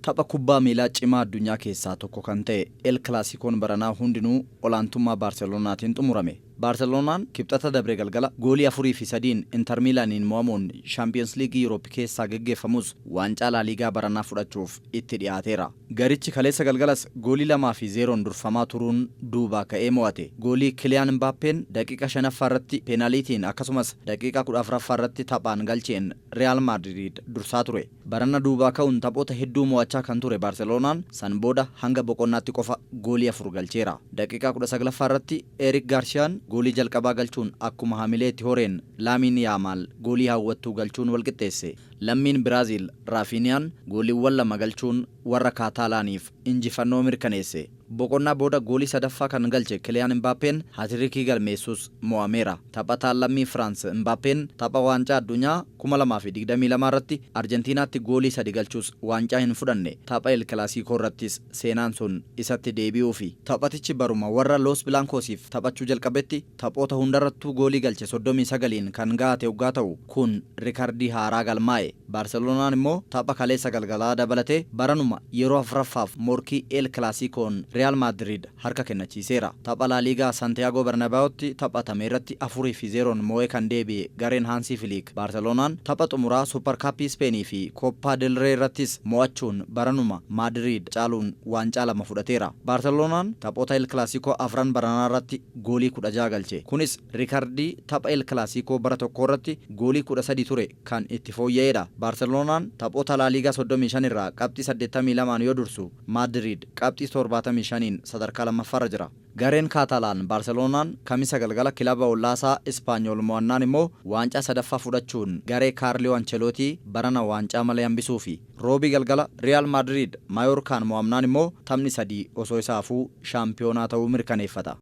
tapha kubbaa miilaa cimaa addunyaa keessaa tokko kan ta'e El Clasicoon baranaa hundinuu olaantummaa Baarselonaatiin xumurame. Baarselonaan kibxata dabre galgala goolii 4-3 Inter Milaaniin mo'amuun Champions League Europe keessaa geggeeffamus waancaa La Ligaa baranaa fudhachuuf itti dhiyaateera. Garichi kaleessa galgalas goolii 2-0 durfamaa turuun duubaa ka'ee mo'ate. Goolii Kylian Mbappeen daqiiqa 5 irratti peenaaliitiin akkasumas daqiiqa 14 irratti taphaan galcheen Real Madrid dursaa ture. Barana duubaa ka'uun taphoota hedduu mo'achaa kan ture Baarselonaan san booda hanga boqonnaatti qofa goolii 4 galcheera. Daqiiqa 19 irratti Eric Garciaan goolii jalqabaa galchuun akkuma hamileetti horeen Lamine Yamal goolii hawwattuu galchuun walqixxeesse. Lammiin Biraazil Rafiniyaan gooliiwwan 2 galchuun warra Kaataalaaniif injifannoo mirkaneesse. Boqonnaa booda goolii sadaffaa kan galche Kylian Mbappeen hatirikii galmeessus mo'ameera. Taphataan lammii France Mbappeen tapha waancaa addunyaa 2022 irratti Arjentiinaatti goolii 3 galchuus waancaa hin fudhanne. Tapha El Clasico irrattis seenaan sun isatti deebi'uufi taphatichi baruma warra Los Blancosiif taphachuu jalqabetti taphoota hundarrattuu goolii galche 39 kan ga'ate waggaa ta'u kun rikardii haaraa galmaa'e. Baarselonaan immoo tapha kaleessa galgalaa dabalatee baranuma yeroo afuraffaaf morkii El Clasicoon Real Madrid harka kennachiiseera. Tapha La Liga Santiago Bernabeutti taphatame irratti 4-0 mo'ee kan deebi'e gareen Hansi Flick. Baarselonaan tapha xumuraa Super Cup Spain fi Copa del Rey irrattis mo'achuun baranuma Madrid caaluun waancaa 2 fudhateera. Baarselonaan taphoota El Clasico afran baranaa irratti goolii 16 galche. Kunis rikardii tapha El Clasico bara tokko irratti goolii 13 ture kan itti fooyya'eedha. Baarselonaan taphoota La Liga 35 irraa qabxii 82 yoo dursu Madrid qabxii 75 sadarkaa lammaffaarra jira. Gareen Kaataalaan Baarselonaan kamisa galgala kilaba ollaasaa Ispaanyool mo'annaan immoo waancaa sadaffaa fudhachuun garee Kaarloo Ancelotti barana waancaa malee hambisuufi. Roobii galgala Real Madrid Mayorkaan mo'amnaan immoo taphni 3 osoo isaafuu shaampiyoonaa ta'uu mirkaneeffata.